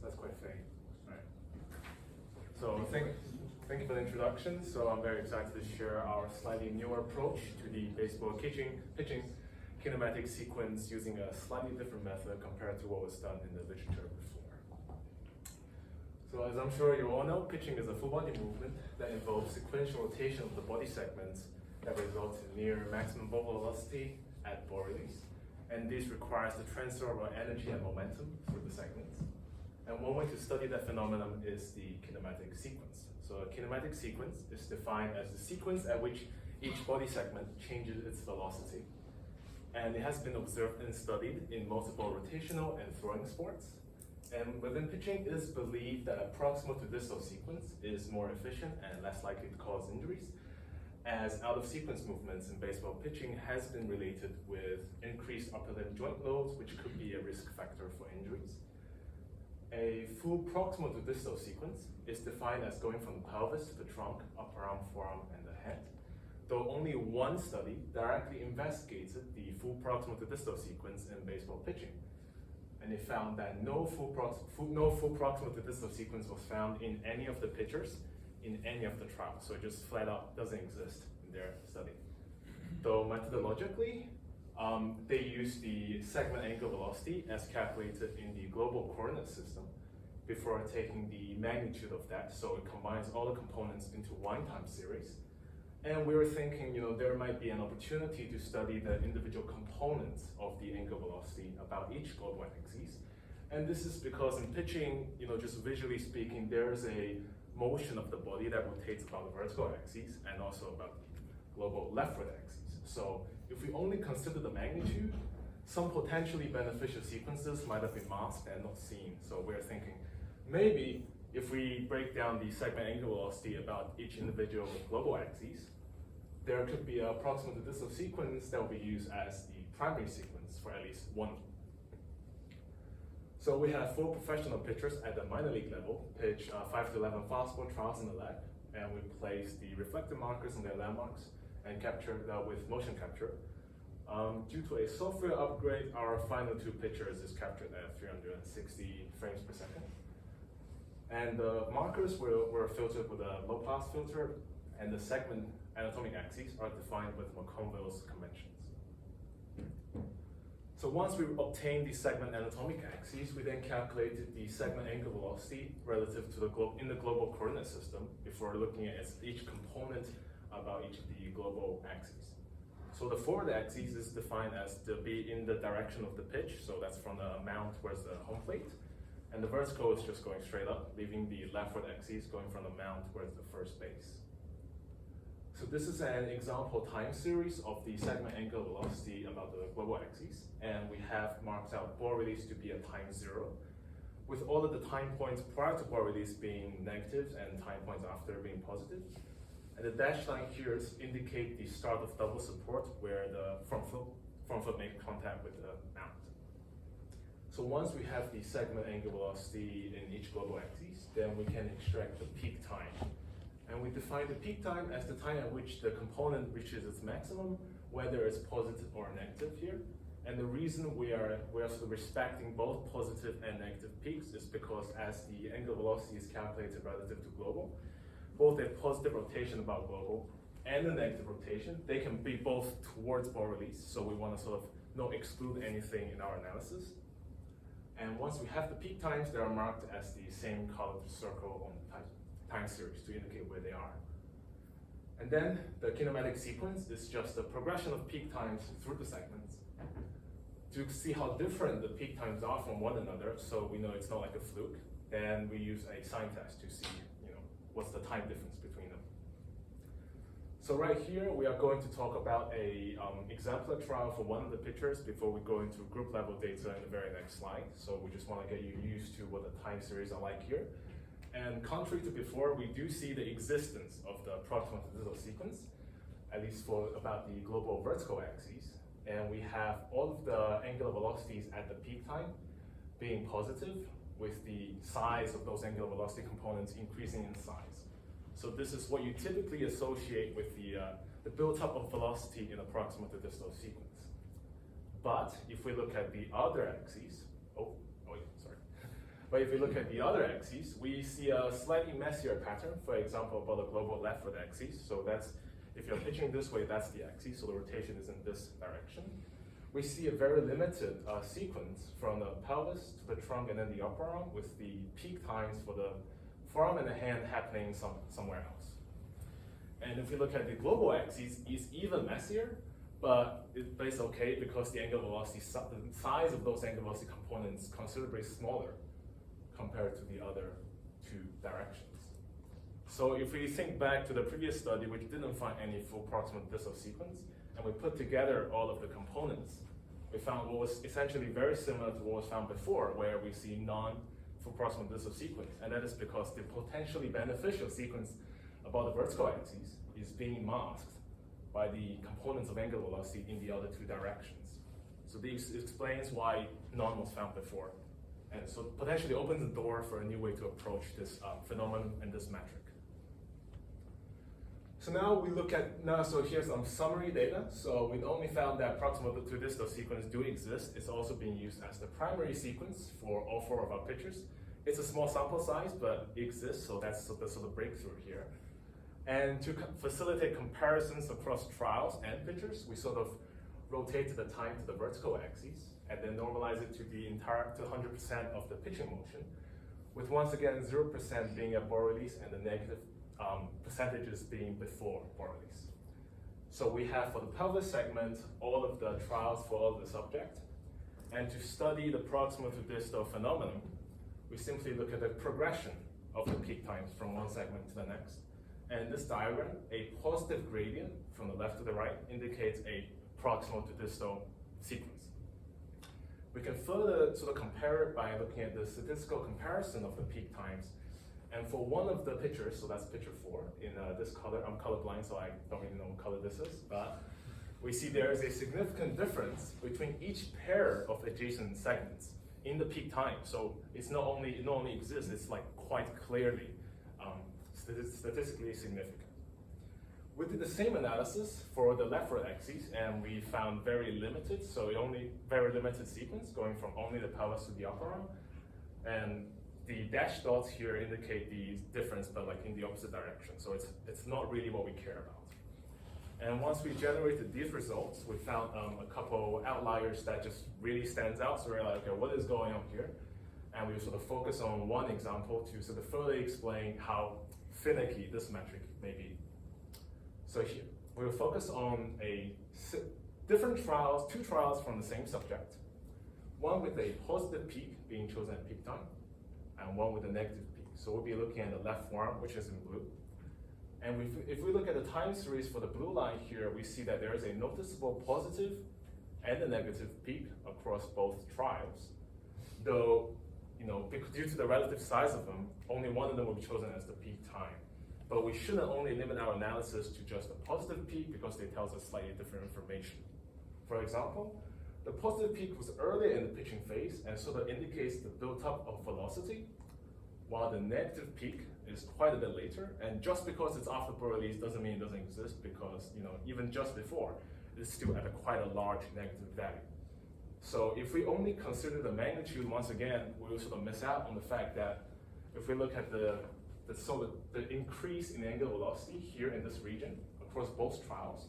that's quite faint. Right. So thank you for the introduction. So I'm very excited to share our slightly newer approach to the baseball pitching kinematic sequence using a slightly different method compared to what was done in the literature before. So as I'm sure you all know, pitching is a full body movement that involves sequential rotation of the body segments that results in near maximum ball velocity at ball release. And this requires the transfer of energy and momentum through the segments. And one way to study that phenomenon is the kinematic sequence. So a kinematic sequence is defined as the sequence at which each body segment changes its velocity. And it has been observed and studied in multiple rotational and throwing sports. And within pitching, it is believed that a proximal-to-distal sequence is more efficient and less likely to cause injuries, as out-of-sequence movements in baseball pitching has been related with increased upper limb joint loads, which could be a risk factor for injuries. A full proximal-to-distal sequence is defined as going from the pelvis to the trunk, upper arm, forearm, and the head. Though only one study directly investigated the full proximal-to-distal sequence in baseball pitching. And they found that no full proximal-to-distal sequence was found in any of the pitchers in any of the trials. So it just flat out doesn't exist in their study. Though methodologically, they used the segment angle velocity as calculated in the global coordinate system before taking the magnitude of that. So it combines all the components into one time series. And we were thinking, there might be an opportunity to study the individual components of the angle velocity about each global axis. And this is because in pitching, just visually speaking, there's a motion of the body that rotates about the vertical axis and also about the global leftward axis. So if we only consider the magnitude, some potentially beneficial sequences might have been masked and not seen. So we're thinking maybe if we break down the segment angle velocity about each individual global axis, there could be a proximal-to-distal sequence that will be used as the primary sequence for at least one of them. So we have 4 professional pitchers at the minor league level pitch 5 to 11 fastball trials in the lab, and we place the reflective markers on their landmarks and capture that with motion capture. Due to a software upgrade, our final 2 pitchers is captured at 360 frames per second. And the markers were filtered with a low-pass filter, and the segment anatomic axes are defined with Markoville's conventions. So once we obtained the segment anatomic axes, we then calculated the segment angle velocity relative to the global coordinate system before looking at each component about each of the global axes. So the forward axis is defined as to be in the direction of the pitch, so that's from the mound towards the home plate. And the vertical is just going straight up, leaving the leftward axis going from the mound towards the first base. So this is an example time series of the segment angle velocity about the global axis, and we have marked out ball release to be at time 0, with all of the time points prior to ball release being negative and time points after being positive. And the dashed line here indicate the start of double support where the front foot made contact with the mount. So once we have the segment angle velocity in each global axis, then we can extract the peak time. And we define the peak time as the time at which the component reaches its maximum, whether it's positive or negative here. And the reason we are sort of respecting both positive and negative peaks is because as the angle velocity is calculated relative to global, both a positive rotation about global and a negative rotation, they can be both towards ball release. So we want to sort of not exclude anything in our analysis. And once we have the peak times, they are marked as the same colored circle on the time series to indicate where they are. And then the kinematic sequence is just a progression of peak times through the segments to see how different the peak times are from one another, so we know it's not like a fluke. Then we use a sign test to see, what's the time difference between them. So right here, we are going to talk about a exemplar trial for one of the pitchers before we go into group level data in the very next slide. So we just want to get you used to what the time series are like here. And contrary to before, we do see the existence of the proximal-to-distal sequence, at least for about the global vertical axes. And we have all of the angular velocities at the peak time being positive, with the size of those angular velocity components increasing in size. So this is what you typically associate with the build-up of velocity in a proximal-to-distal sequence. But if we look at the other axes, But if we look at the other axes, we see a slightly messier pattern, for example, about the global leftward axis. So that's, if you're pitching this way, that's the axis, so the rotation is in this direction. We see a very limited sequence from the pelvis to the trunk and then the upper arm, with the peak times for the forearm and the hand happening somewhere else. And if we look at the global axis, it's even messier, but it's okay because the angular velocity, the size of those angular velocity components is considerably smaller compared to the other two directions. So if we think back to the previous study, which didn't find any full proximal-to-distal sequence, and we put together all of the components, we found what was essentially very similar to what was found before, where we see non-full proximal-to-distal sequence, and that is because the potentially beneficial sequence about the vertical axis is being masked by the components of angular velocity in the other two directions. So this explains why none was found before, and so potentially opens the door for a new way to approach this phenomenon and this metric. So now we look at, so here's some summary data. So we only found that proximal-to-distal sequence do exist. It's also being used as the primary sequence for all four of our pictures. It's a small sample size, but it exists, so that's the sort of breakthrough here. And to facilitate comparisons across trials and pictures, we sort of rotated the time to the vertical axis and then normalize it to the entire, to 100% of the pitching motion, with once again 0% being at bore release and the negative percentages being before bore release. So we have for the pelvis segment all of the trials for all of the subject. And to study the proximal-to-distal phenomenon, we simply look at the progression of the peak times from one segment to the next. And in this diagram, a positive gradient from the left to the right indicates a proximal-to-distal sequence. We can further sort of compare it by looking at the statistical comparison of the peak times. And for one of the pictures, so that's picture 4, in this color, I'm colorblind, so I don't really know what color this is, but we see there is a significant difference between each pair of adjacent segments in the peak time. So it not only exists, it's like quite clearly statistically significant. We did the same analysis for the leftward axis, and we found very limited sequence going from only the pelvis to the upper arm. And the dashed dots here indicate the difference, but like in the opposite direction. So it's not really what we care about. And once we generated these results, we found a couple outliers that just really stands out. So we're like, okay, what is going on here? And we sort of focus on one example to sort of further explain how finicky this metric may be. So here, we will focus on two trials from the same subject. One with a positive peak being chosen at peak time, and one with a negative peak. So we'll be looking at the left forearm, which is in blue. And if we look at the time series for the blue line here, we see that there is a noticeable positive and a negative peak across both trials. Though, due to the relative size of them, only one of them will be chosen as the peak time. But we shouldn't only limit our analysis to just a positive peak because they tell us slightly different information. For example, the positive peak was earlier in the pitching phase and sort of indicates the build-up of velocity, while the negative peak is quite a bit later. And just because it's after bore release doesn't mean it doesn't exist, because even just before, it's still at quite a large negative value. So if we only consider the magnitude, once again, we will sort of miss out on the fact that if we look at the increase in angular velocity here in this region across both trials,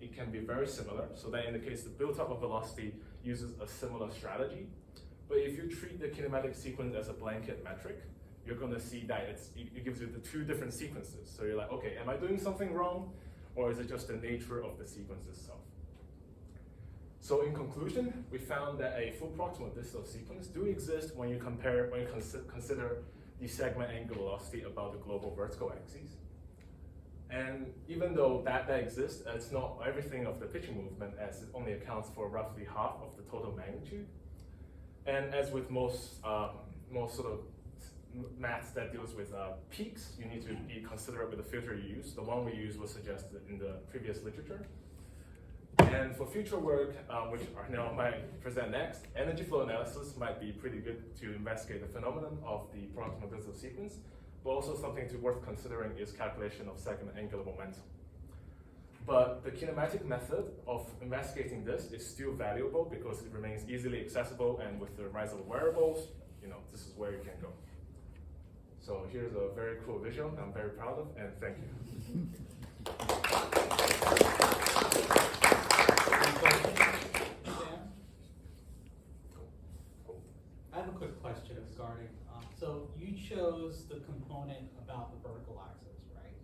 it can be very similar. So that indicates the build-up of velocity uses a similar strategy. But if you treat the kinematic sequence as a blanket metric, you're going to see that it gives you the two different sequences. So you're like, okay, am I doing something wrong? Or is it just the nature of the sequence itself? So in conclusion, we found that a full proximal-to-distal sequence do exist when you consider the segment angular velocity about the global vertical axis. And even though that exists, it's not everything of the pitching movement, as it only accounts for roughly half of the total magnitude. And as with most sort of maths that deals with peaks, you need to be considerate with the filter you use. The one we used was suggested in the previous literature. And for future work, which I now might present next, energy flow analysis might be pretty good to investigate the phenomenon of the proximal-to-distal sequence, but also something worth considering is calculation of segment angular momentum. But the kinematic method of investigating this is still valuable because it remains easily accessible, and with the rise of wearables, this is where you can go. So here's a very cool visual I'm very proud of, and thank you. I have a quick question regarding, so you chose the component about the vertical axis, right?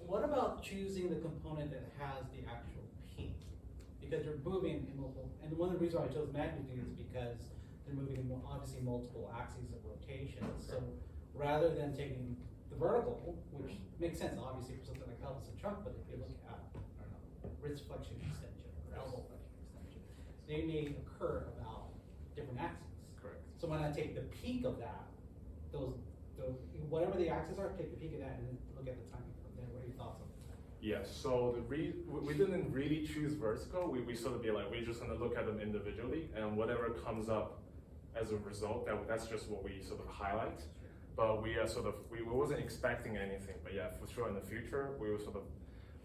What about choosing the component that has the actual peak? Because you're moving in multiple, and one of the reasons why I chose magnitude is because they're moving in obviously multiple axes of rotation. So rather than taking the vertical, which makes sense obviously for something like pelvis and trunk, but if you look at, I don't know, wrist flexion extension or elbow flexion extension, they may occur about different axes. Correct. So when I take the peak of that, those whatever the axes are, take the peak of that and then look at the timing from there. What are your thoughts on that? Yes, so we didn't really choose vertical. We sort of be like, we're just gonna look at them individually, and whatever comes up as a result, that's just what we sort of highlight. But we are we wasn't expecting anything, but yeah, for sure in the future, we will sort of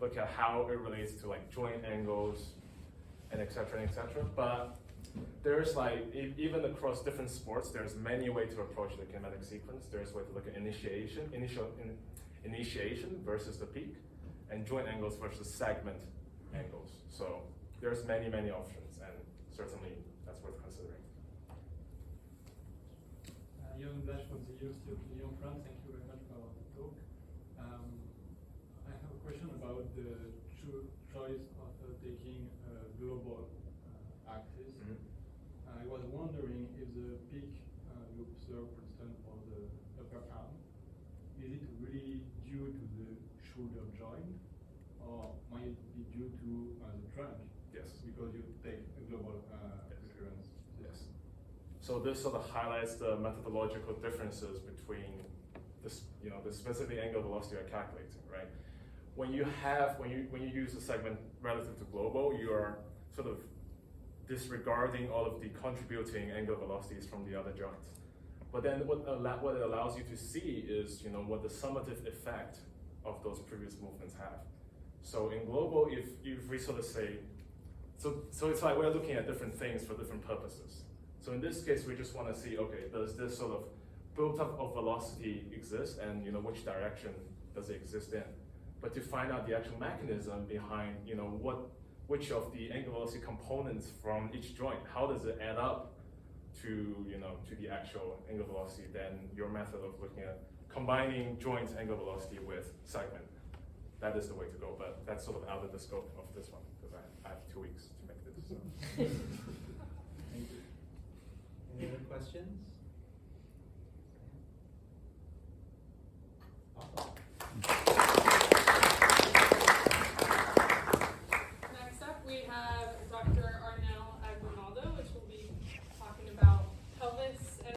look at how it relates to like joint angles and et cetera, But there's like, even across different sports, there's many ways to approach the kinematic sequence. There's a way to look at initiation versus the peak, and joint angles versus segment angles. So there's many options, and certainly that's worth considering. Young Dash from the University of Lyon, France. Thank you very much for the talk. I have a question about the choice of taking a global axis. I was wondering if the peak you observe, for instance, for the upper arm, is it really due to the shoulder joint, or might it be due to the trunk? Yes. Because you take a global reference. Yes. So this sort of highlights the methodological differences between this, the specific angle velocity you're calculating, right? When you use the segment relative to global, you are sort of disregarding all of the contributing angular velocities from the other joints. But then what it allows you to see is, what the summative effect of those previous movements have. So in global, if we sort of say, so it's like we're looking at different things for different purposes. So in this case, we just want to see, okay, does this sort of build-up of velocity exist, and which direction does it exist in? But to find out the actual mechanism behind, which of the angular velocity components from each joint, how does it add up to, to the actual angular velocity, then your method of looking at combining joint angular velocity with segment, that is the way to go. But that's sort of out of the scope of this one, because I have 2 weeks to make this. So. Any other questions?